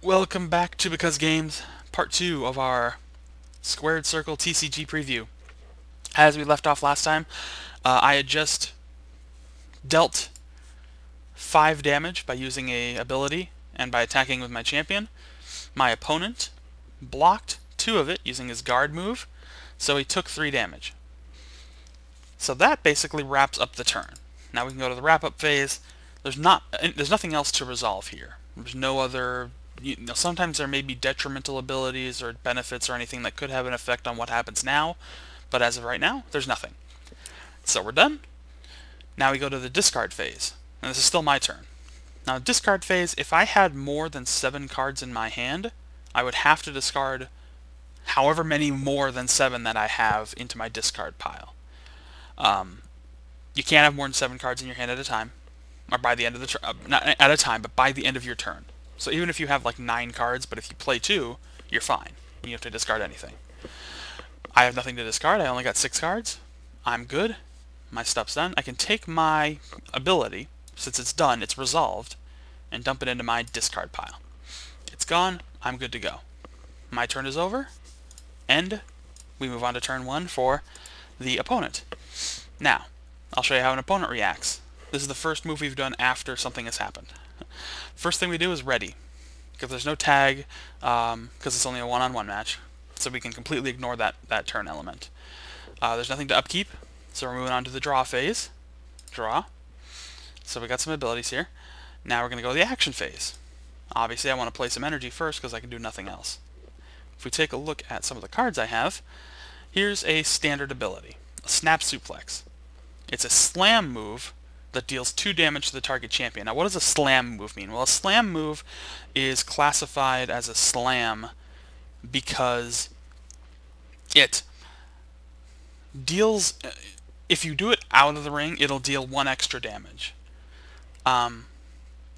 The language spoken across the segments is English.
Welcome back to Because Games, part 2 of our Squared Circle TCG preview. As we left off last time, I had just dealt 5 damage by using a ability and by attacking with my champion. My opponent blocked 2 of it using his guard move, so he took 3 damage. So that basically wraps up the turn. Now we can go to the wrap-up phase. There's nothing else to resolve here. There's no other. Sometimes there may be detrimental abilities or benefits or anything that could have an effect on what happens now, but as of right now, there's nothing. So we're done. Now we go to the discard phase, and this is still my turn. Now, discard phase, if I had more than 7 cards in my hand, I would have to discard however many more than 7 that I have into my discard pile. You can't have more than 7 cards in your hand at a time, or by the end of the turn. Not at a time, but by the end of your turn. So even if you have like 9 cards, but if you play 2, you're fine. You have to discard anything. I have nothing to discard. I only got 6 cards. I'm good. My stuff's done. I can take my ability, since it's done, it's resolved, and dump it into my discard pile. It's gone. I'm good to go. My turn is over, and we move on to turn 1 for the opponent. Now, I'll show you how an opponent reacts. This is the first move we've done after something has happened. First thing we do is ready, because there's no tag, because it's only a one-on-one match, so we can completely ignore that turn element. There's nothing to upkeep, so we're moving on to the draw phase. Draw. So we got some abilities here. Now we're going to go to the action phase. Obviously I want to play some energy first because I can do nothing else. If we take a look at some of the cards I have, here's a standard ability, a Snap Suplex. It's a slam move that deals 2 damage to the target champion. Now, what does a slam move mean? Well, a slam move is classified as a slam because it deals, if you do it out of the ring, it'll deal 1 extra damage.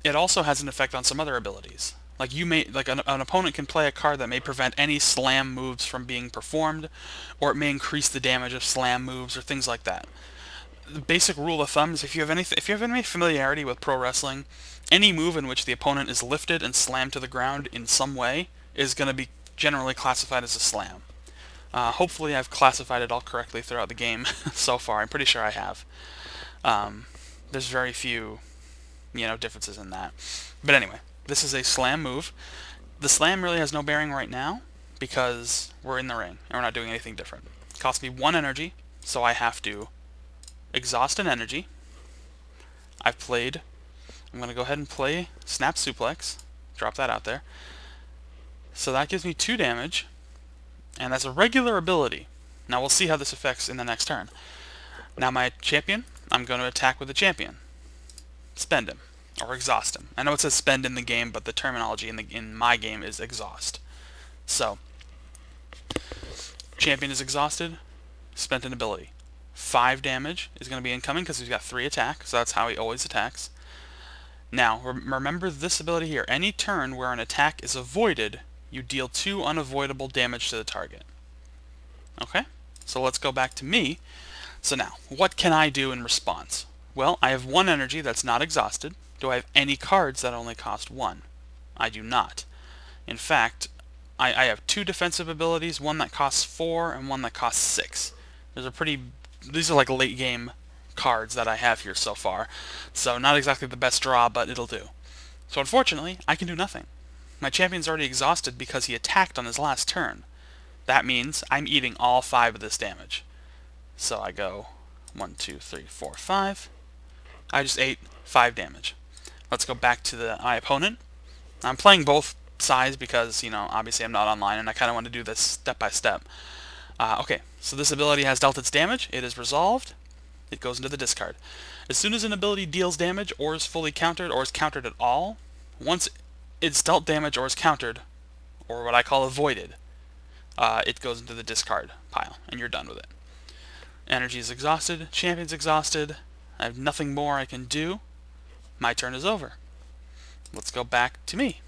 It also has an effect on some other abilities. Like an opponent can play a card that may prevent any slam moves from being performed, or it may increase the damage of slam moves or things like that. The basic rule of thumb is if you have any familiarity with pro wrestling, any move in which the opponent is lifted and slammed to the ground in some way is going to be generally classified as a slam. Hopefully I've classified it all correctly throughout the game so far. I'm pretty sure I have. There's very few, differences in that. But anyway, this is a slam move. The slam really has no bearing right now because we're in the ring and we're not doing anything different. It costs me 1 energy, so I have to exhaust an energy. I'm going to go ahead and play Snap Suplex. Drop that out there. So that gives me 2 damage, and that's a regular ability. Now we'll see how this affects in the next turn. Now my champion, I'm going to attack with the champion. Spend him, or exhaust him. I know it says spend in the game, but the terminology in my game is exhaust. So, champion is exhausted, spent an ability. 5 damage is going to be incoming because he's got 3 attack, so that's how he always attacks. Now, remember this ability here. Any turn where an attack is avoided, you deal 2 unavoidable damage to the target. Okay? So let's go back to me. So now, what can I do in response? Well, I have 1 energy that's not exhausted. Do I have any cards that only cost 1? I do not. In fact, I have 2 defensive abilities, one that costs 4 and one that costs 6. These are like late game cards that I have here so far. So not exactly the best draw, but it'll do. So unfortunately, I can do nothing. My champion's already exhausted because he attacked on his last turn. That means I'm eating all 5 of this damage. So I go 1, 2, 3, 4, 5. I just ate 5 damage. Let's go back to my opponent. I'm playing both sides because, obviously I'm not online and I kind of want to do this step by step. Okay, so this ability has dealt its damage. It is resolved. It goes into the discard. As soon as an ability deals damage or is fully countered or is countered at all, once it's dealt damage or is countered, or what I call avoided, it goes into the discard pile and you're done with it. Energy is exhausted. Champion's exhausted. I have nothing more I can do. My turn is over. Let's go back to me.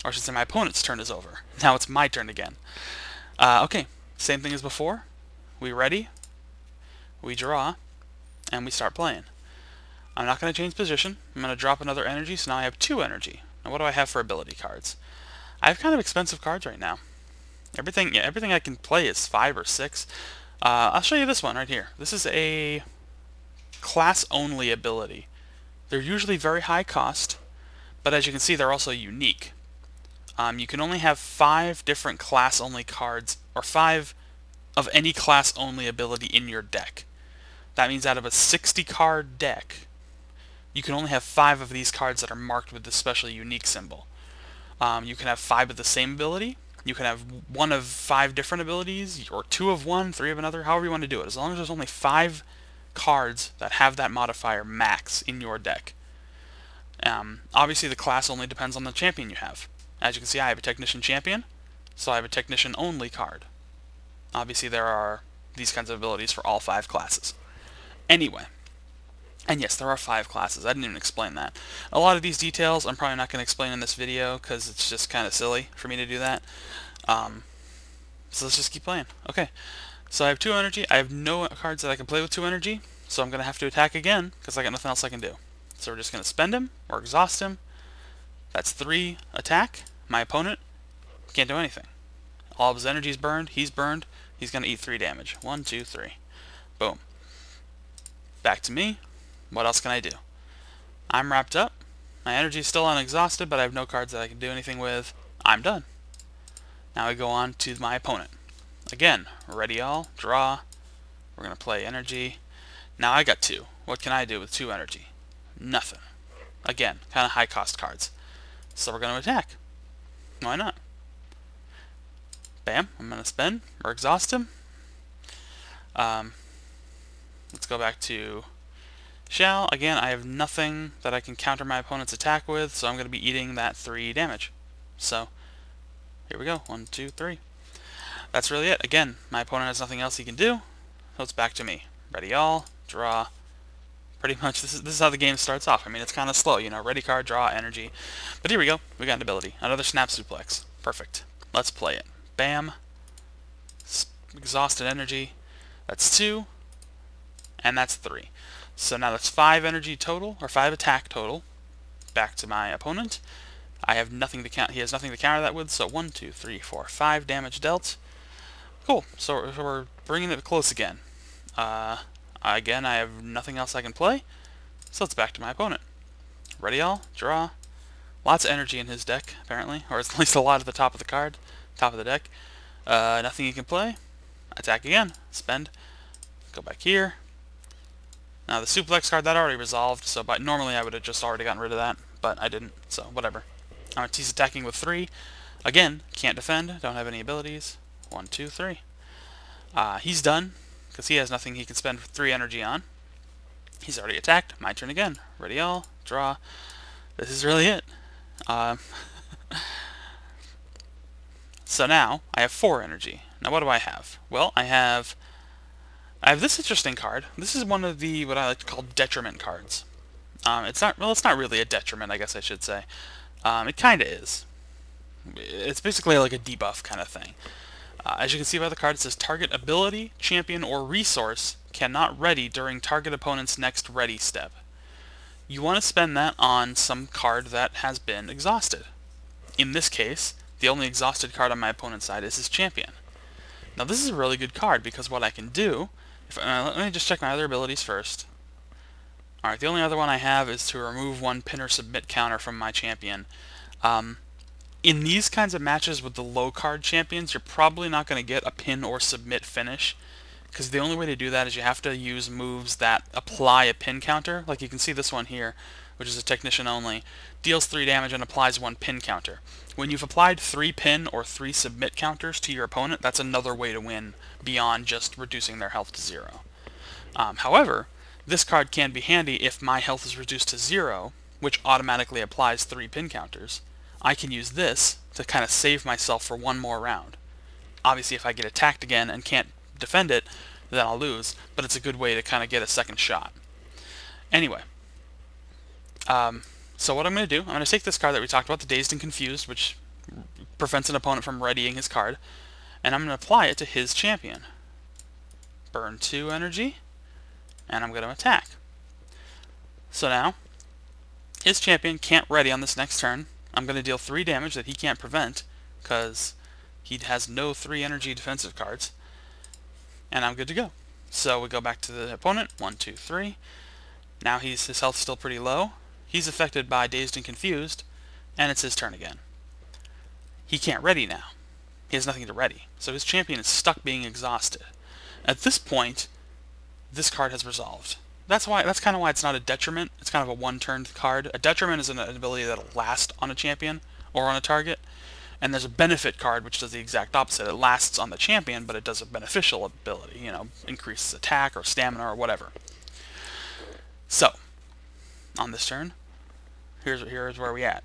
Or I should say my opponent's turn is over. Now it's my turn again. Okay, same thing as before. We ready, we draw, and we start playing. I'm not going to change position. I'm going to drop another energy, so now I have 2 energy. Now what do I have for ability cards? I have kind of expensive cards right now. Everything I can play is 5 or 6. I'll show you this one right here. This is a class-only ability. They're usually very high cost, but as you can see, they're also unique. You can only have 5 different class-only cards, or 5 of any class-only ability in your deck. That means out of a 60-card deck, you can only have 5 of these cards that are marked with this special unique symbol. You can have 5 of the same ability. You can have 1 of 5 different abilities, or 2 of one, 3 of another, however you want to do it. As long as there's only 5 cards that have that modifier max in your deck. Obviously, the class only depends on the champion you have. As you can see, I have a Technician Champion, so I have a Technician only card. Obviously, there are these kinds of abilities for all 5 classes. Anyway, and yes, there are 5 classes. I didn't even explain that. A lot of these details I'm probably not going to explain in this video because it's just kind of silly for me to do that. So let's just keep playing. Okay, so I have 2 energy. I have no cards that I can play with 2 energy, so I'm going to have to attack again because I got nothing else I can do. So we're just going to spend him or exhaust him. That's 3 attack. My opponent can't do anything. All of his energy is burned. He's burned. He's going to eat 3 damage. 1, 2, 3. Boom. Back to me. What else can I do? I'm wrapped up. My energy is still unexhausted, but I have no cards that I can do anything with. I'm done. Now we go on to my opponent. Again, ready all, draw. We're going to play energy. Now I got 2. What can I do with 2 energy? Nothing. Again, kind of high cost cards. So we're going to attack. Why not? Bam, I'm going to spend or exhaust him. Let's go back to Shal. Again, I have nothing that I can counter my opponent's attack with, so I'm going to be eating that 3 damage. So, here we go. 1, 2, 3. That's really it. Again, my opponent has nothing else he can do, so it's back to me. Ready all, draw. Pretty much, this is how the game starts off. I mean, it's kind of slow, you know, ready card, draw, energy. But here we go. We got an ability. Another snap suplex. Perfect. Let's play it. Bam. Exhausted energy. That's 2. And that's 3. So now that's 5 energy total, or 5 attack total. Back to my opponent. I have nothing to count. He has nothing to counter that with, so 1, 2, 3, 4, 5 damage dealt. Cool. So we're bringing it close again. Again, I have nothing else I can play, so it's back to my opponent. Ready all, draw. Lots of energy in his deck, apparently, or at least a lot at the top of the deck. Nothing he can play. Attack again. Spend. Go back here. Now the suplex card, that already resolved, so normally I would have just already gotten rid of that, but I didn't, so whatever. He's attacking with 3. Again, can't defend, don't have any abilities. 1, 2, 3. He's done, because he has nothing he can spend 3 energy on. He's already attacked. My turn again. Ready all, draw. This is really it. So now, I have 4 energy. Now what do I have? Well, I have this interesting card. This is one of the, what I like to call detriment cards. It's not really a detriment, I guess I should say. It kind of is. It's basically like a debuff kind of thing. As you can see by the card, it says target ability, champion, or resource cannot ready during target opponent's next ready step. You want to spend that on some card that has been exhausted. In this case, the only exhausted card on my opponent's side is his champion. Now this is a really good card because what I can do, let me just check my other abilities first. Alright, the only other one I have is to remove 1 pin or submit counter from my champion. In these kinds of matches with the low card champions, you're probably not going to get a pin or submit finish, because the only way to do that is you have to use moves that apply a pin counter. Like you can see this one here, which is a technician only, deals 3 damage and applies 1 pin counter. When you've applied 3 pin or 3 submit counters to your opponent, that's another way to win beyond just reducing their health to 0. However, this card can be handy if my health is reduced to 0, which automatically applies 3 pin counters. I can use this to kind of save myself for 1 more round. Obviously, if I get attacked again and can't defend it, then I'll lose, but it's a good way to kind of get a second shot. Anyway, so what I'm going to do, I'm going to take this card that we talked about, the Dazed and Confused, which prevents an opponent from readying his card, and I'm going to apply it to his champion. Burn 2 energy, and I'm going to attack. So now, his champion can't ready on this next turn, I'm going to deal 3 damage that he can't prevent, because he has no 3 energy defensive cards, and I'm good to go. So we go back to the opponent, 1, 2, 3. Now his health's still pretty low. He's affected by Dazed and Confused, and it's his turn again. He can't ready now. He has nothing to ready, so his champion is stuck being exhausted. At this point, this card has resolved. That's kind of why it's not a detriment. It's kind of a one-turn card. A detriment is an ability that'll last on a champion or on a target, and there's a benefit card which does the exact opposite. It lasts on the champion, but it does a beneficial ability. You know, increases attack or stamina or whatever. So, on this turn, here's where we at.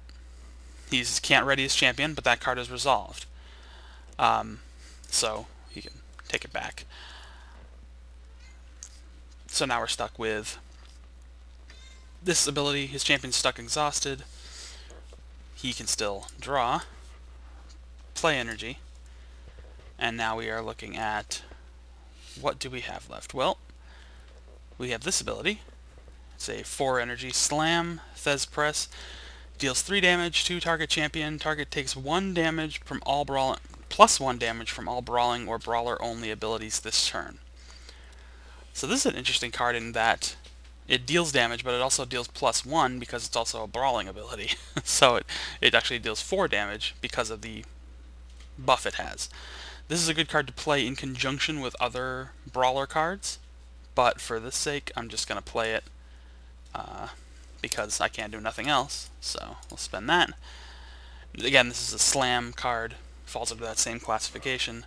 He can't ready his champion, but that card is resolved. So he can take it back. So now we're stuck with this ability. His champion's stuck exhausted. He can still draw, play energy, and now we are looking at what do we have left? Well, we have this ability. It's a 4 energy slam, Thez Press. Deals 3 damage to target champion. Target takes 1 damage from all brawling, plus 1 damage from all brawling or brawler only abilities this turn. So this is an interesting card in that it deals damage, but it also deals plus 1 because it's also a brawling ability. So it actually deals 4 damage because of the buff it has. This is a good card to play in conjunction with other brawler cards, but for this sake, I'm just going to play it because I can't do nothing else, so we'll spend that. Again, this is a slam card, falls under that same classification.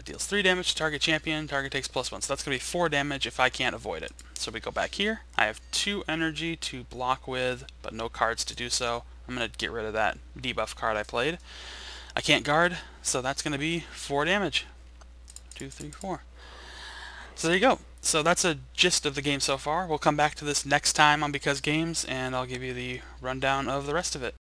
Deals 3 damage to target champion, target takes plus 1, so that's going to be 4 damage if I can't avoid it. So we go back here, I have 2 energy to block with, but no cards to do so. I'm going to get rid of that debuff card I played. I can't guard, so that's going to be 4 damage. 2, 3, 4. So there you go. So that's a gist of the game so far. We'll come back to this next time on Because Games, and I'll give you the rundown of the rest of it.